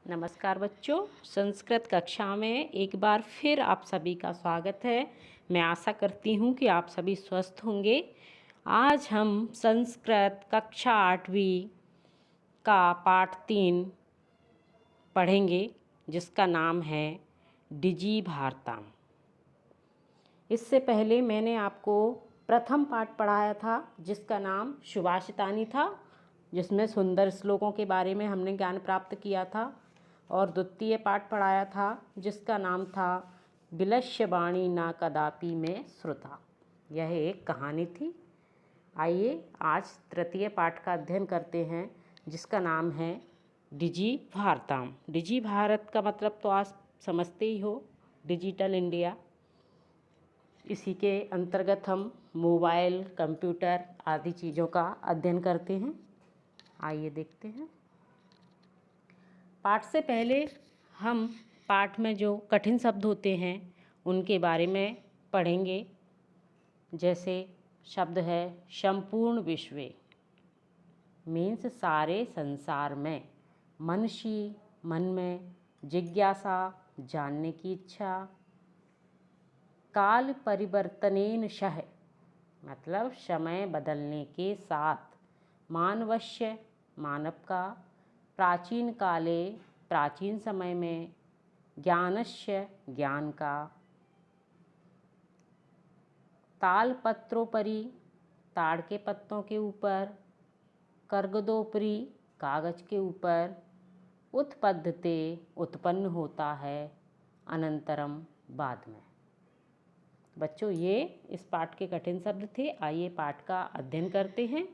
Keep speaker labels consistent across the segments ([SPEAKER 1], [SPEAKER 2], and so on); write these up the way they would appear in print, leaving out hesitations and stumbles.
[SPEAKER 1] नमस्कार बच्चों, संस्कृत कक्षा में एक बार फिर आप सभी का स्वागत है। मैं आशा करती हूँ कि आप सभी स्वस्थ होंगे। आज हम संस्कृत कक्षा 8वीं का पाठ 3 पढ़ेंगे, जिसका नाम है डिजी भारतम। इससे पहले मैंने आपको प्रथम पाठ पढ़ाया था, जिसका नाम सुभाषितानी था, जिसमें सुंदर श्लोकों के बारे में हमने ज्ञान प्राप्त किया था। और द्वितीय पाठ पढ़ाया था, जिसका नाम था विलस्य वाणी न कदापि में श्रुता। यह एक कहानी थी। आइए आज तृतीय पाठ का अध्ययन करते हैं, जिसका नाम है डिजी भारतम। डिजी भारत का मतलब तो आज समझते ही हो, डिजिटल इंडिया। इसी के अंतर्गत हम मोबाइल, कंप्यूटर आदि चीज़ों का अध्ययन करते हैं। आइए देखते हैं। पाठ से पहले हम पाठ में जो कठिन शब्द होते हैं उनके बारे में पढ़ेंगे। जैसे शब्द है संपूर्ण विश्व, मीन्स सारे संसार में। मनसी, मन में। जिज्ञासा, जानने की इच्छा। काल परिवर्तनेन सह, मतलब समय बदलने के साथ। मानवस्य, मानव का। प्राचीन काले, प्राचीन समय में। ज्ञानस्य, ज्ञान का। तालपत्रोपरि, ताड़ के पत्तों के ऊपर। कर्गदोपरि, कागज के ऊपर। उत्पद्यते, उत्पन्न होता है। अनंतरम, बाद में। बच्चों, ये इस पाठ के कठिन शब्द थे। आइए पाठ का अध्ययन करते हैं।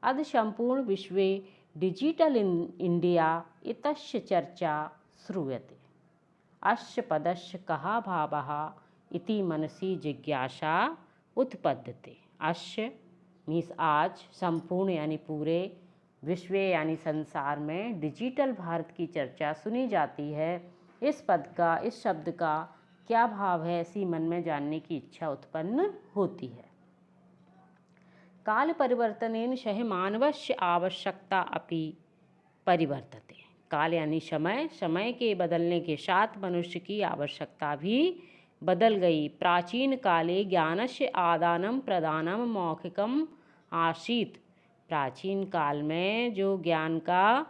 [SPEAKER 1] अद्य संपूर्ण विश्वे डिजिटल इंडिया इतस्य चर्चा श्रूयते। अस्य पदस्य कः भावः इति मनसि जिज्ञासा उत्पद्यते। अस्य मीन्स आज, संपूर्ण यानी पूरे, विश्व यानी संसार में डिजिटल भारत की चर्चा सुनी जाती है। इस शब्द का क्या भाव है, ऐसी मन में जानने की इच्छा उत्पन्न होती है। काल परिवर्तनेन सह मानवस्य आवश्यकता अपि परिवर्तते। काल यानी समय, समय के बदलने के साथ मनुष्य की आवश्यकता भी बदल गई। प्राचीन काले ज्ञानस्य आदानम प्रदानम मौखिकम आसीत्। प्राचीन काल में जो ज्ञान का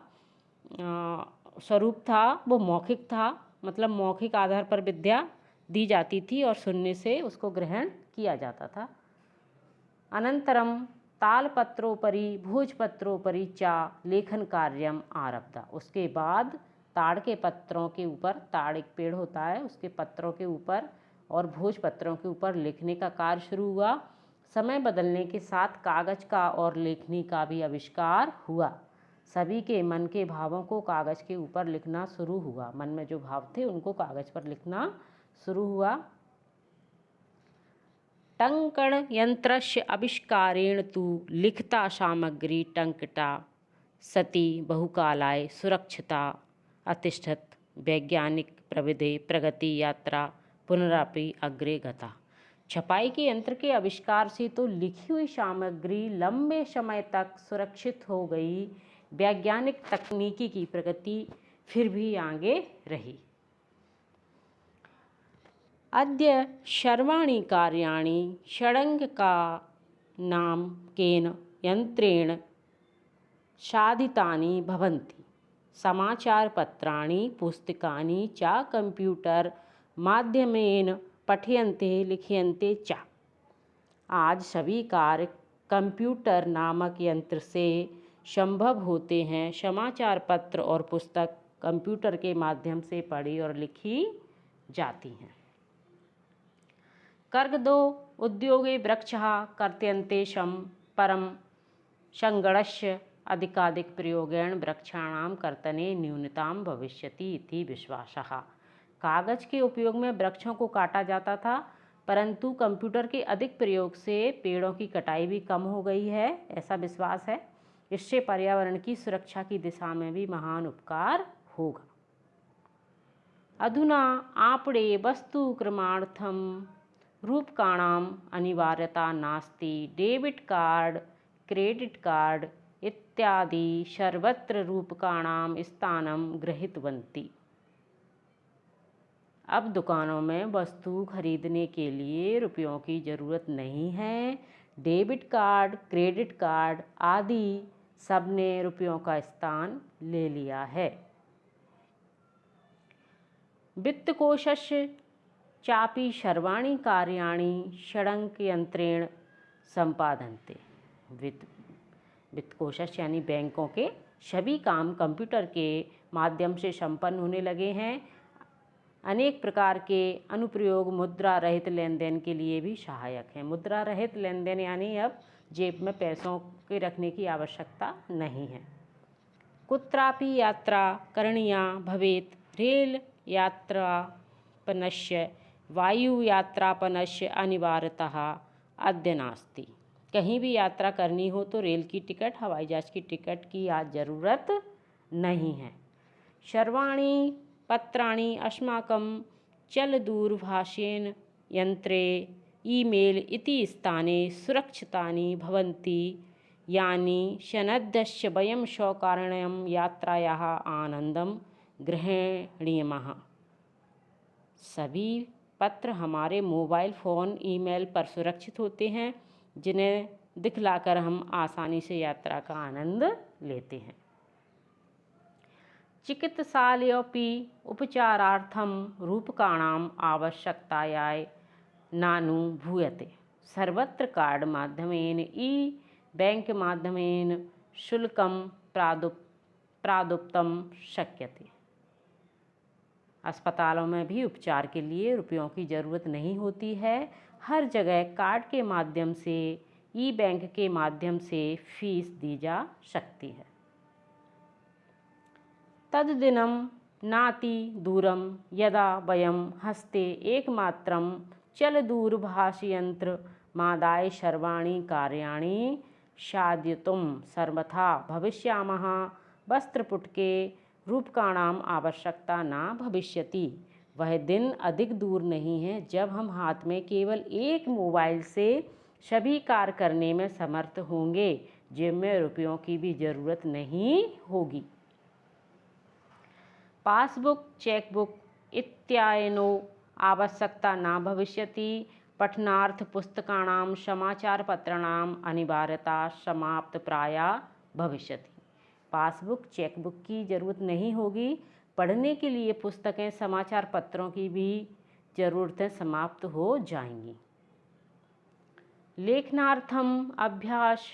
[SPEAKER 1] स्वरूप था वो मौखिक था, मतलब मौखिक आधार पर विद्या दी जाती थी और सुनने से उसको ग्रहण किया जाता था। अनंतरम तालपत्रोपरि भोजपत्रोपरि चा लेखन कार्यम आरब्धा। उसके बाद ताड़ के पत्रों के ऊपर, ताड़ एक पेड़ होता है, उसके पत्रों के ऊपर और भोजपत्रों के ऊपर लिखने का कार्य शुरू हुआ। समय बदलने के साथ कागज का और लेखनी का भी आविष्कार हुआ। सभी के मन के भावों को कागज के ऊपर लिखना शुरू हुआ। मन में जो भाव थे उनको कागज पर लिखना शुरू हुआ। टंकण यंत्रस्य आविष्कारेण तु लिखिता सामग्री टंकिता सती बहुकालाय सुरक्षिता अतिष्ठत। वैज्ञानिक प्रविधि प्रगति यात्रा पुनरापि अग्रे गता। छपाई के यंत्र के आविष्कार से तो लिखी हुई सामग्री लंबे समय तक सुरक्षित हो गई। वैज्ञानिक तकनीकी की प्रगति फिर भी आगे रही। अद्य सर्वाणि कार्याणि षडङ्गका नामकेन यंत्रेण साधितानि भवन्ति। समाचारपत्राणि पुस्तकानि च कंप्यूटर माध्यमेन पठ्यन्ते लिख्यन्ते च। आज सभी कार्य कंप्यूटर नामक यंत्र से संभव होते हैं। समाचार पत्र और पुस्तक कंप्यूटर के माध्यम से पढ़ी और लिखी जाती हैं। कर्गदो उद्योगे वृक्षः कर्तयन्तेषं परं संगणस्य अधिकाधिक प्रयोगेण वृक्षाणां कर्तने न्यूनतां भविष्यति इति विश्वासः। कागज के उपयोग में वृक्षों को काटा जाता था, परंतु कंप्यूटर के अधिक प्रयोग से पेड़ों की कटाई भी कम हो गई है, ऐसा विश्वास है। इससे पर्यावरण की सुरक्षा की दिशा में भी महान उपकार होगा। अधुना आपणे वस्तु क्रमार्थम रूपकाणाम अनिवार्यता नास्ति। डेबिट कार्ड, क्रेडिट कार्ड इत्यादि सर्वत्र रूपकाणां स्थानं गृहीतवन्ति। अब दुकानों में वस्तु खरीदने के लिए रुपयों की ज़रूरत नहीं है। डेबिट कार्ड, क्रेडिट कार्ड आदि सब ने रुपयों का स्थान ले लिया है। वित्तकोशस्य चापि सर्वाणि कार्याणि षडङ्कयन्त्रेण सम्पाद्यन्ते। वित्तकोशस्य यानी बैंकों के सभी काम कंप्यूटर के माध्यम से संपन्न होने लगे हैं। अनेक प्रकार के अनुप्रयोग मुद्रा रहित लेन देन के लिए भी सहायक हैं। मुद्रा रहित लेन देन यानी अब जेब में पैसों के रखने की आवश्यकता नहीं है। कुत्रापि यात्रा करणीया भवेत् रेल यात्रापनस्य वायु यात्रापनस्य अनिवार्यतः अद्य नास्ति। कहीं भी यात्रा करनी हो तो रेल की टिकट, हवाई जहाज की टिकट की आज ज़रूरत नहीं है। सर्वाणि पत्राणि अस्माकं चलदूरभाषेन यंत्रे ईमेल इति स्थाने सुरक्षितानि भवन्ति यानि सनद्धस्य वयं स्वकारणं यात्रायाः आनंदं ग्रहणीयमः। सभी पत्र हमारे मोबाइल फ़ोन ईमेल पर सुरक्षित होते हैं, जिन्हें दिखलाकर हम आसानी से यात्रा का आनंद लेते हैं। चिकित्सालयोपि उपचारार्थं रूपकाणाम् आवश्यकतायै नानुभूयते। सर्वत्र कार्ड माध्यमेन ई बैंक माध्यमेन शुल्कं प्रादुप्तुं शक्यते। अस्पतालों में भी उपचार के लिए रुपयों की ज़रूरत नहीं होती है। हर जगह कार्ड के माध्यम से, ई बैंक के माध्यम से फीस दी जा सकती है। तद्दिनं नाति दूरं यदा वयं हस्ते एकमात्रं चलदूरभाषयन्त्रमादाय सर्वाणि कार्याणि साधयितुं सर्वथा भविष्यामः। वस्त्रपुटके रूपकाणाम् आवश्यकता न भविष्यति। वह दिन अधिक दूर नहीं है जब हम हाथ में केवल एक मोबाइल से सभी कार्य करने में समर्थ होंगे। जेब में रुपयों की भी ज़रूरत नहीं होगी। पासबुक, चेकबुक इत्यादीनो आवश्यकता न भविष्यति। पठनार्थ पुस्तकानां समाचारपत्राणाम् अनिवार्यता समाप्तप्राया भविष्यति। पासबुक, चेकबुक की ज़रूरत नहीं होगी। पढ़ने के लिए पुस्तकें, समाचार पत्रों की भी ज़रूरतें समाप्त हो जाएंगी। लेखनार्थम अभ्यास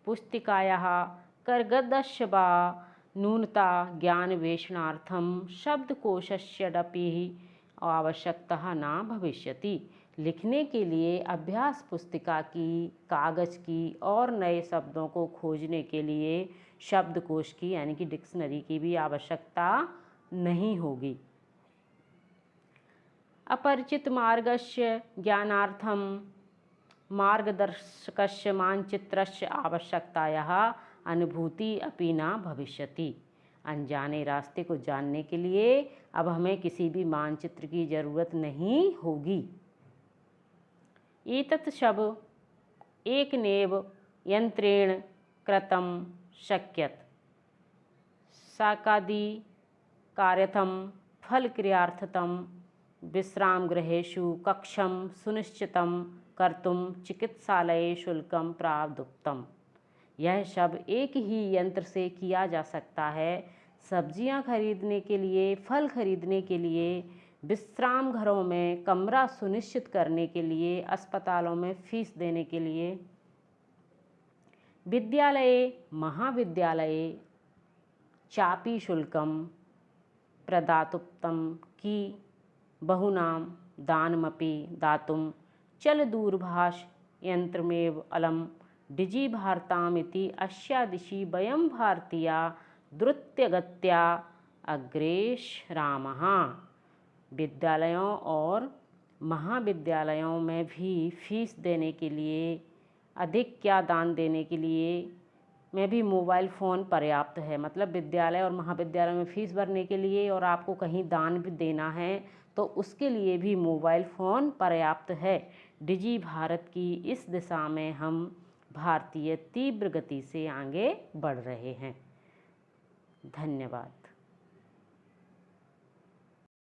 [SPEAKER 1] पुस्तिकायाः कर्गदस्य वा न्यूनता ज्ञानवेषणार्थं शब्दकोशस्यपि आवश्यकता न भविष्यति। लिखने के लिए अभ्यास पुस्तिका की, कागज़ की और नए शब्दों को खोजने के लिए शब्दकोश की यानी कि डिक्शनरी की भी आवश्यकता नहीं होगी। अपरिचित मार्गस्य ज्ञानार्थं मार्गदर्शकस्य मानचित्रस्य आवश्यकतायाः अनुभूति अपि न भविष्यति। अनजाने रास्ते को जानने के लिए अब हमें किसी भी मानचित्र की ज़रूरत नहीं होगी। एतत् सब एकनेव यंत्रेण कृतं शक्यत। शाकादि कार्यर्थं फलक्रियार्थं विश्रामगृहेषु कक्षं सुनिश्चितं कर्तुं चिकित्सालये शुल्कं प्रादुप्तम्। यह सब एक ही यंत्र से किया जा सकता है। सब्जियां खरीदने के लिए, फल खरीदने के लिए, विश्राम घरों में कमरा सुनिश्चित करने के लिए, अस्पतालों में फीस देने के लिए, विद्यालये महाविद्यालये चापि शुल्कं प्रदातुं की बहुनां दानमपि दातुं चलदूरभाषयन्त्रमेव अलं डिजिभारतामिति अस्यादिशि वयं भारतीया द्रुतगत्या अग्रेसरामः। विद्यालयों और महाविद्यालयों में भी फीस देने के लिए, अधिक क्या दान देने के लिए में भी मोबाइल फ़ोन पर्याप्त है। मतलब विद्यालय और महाविद्यालय में फ़ीस भरने के लिए और आपको कहीं दान भी देना है तो उसके लिए भी मोबाइल फ़ोन पर्याप्त है। डिजी भारत की इस दिशा में हम भारतीय तीव्र गति से आगे बढ़ रहे हैं। धन्यवाद।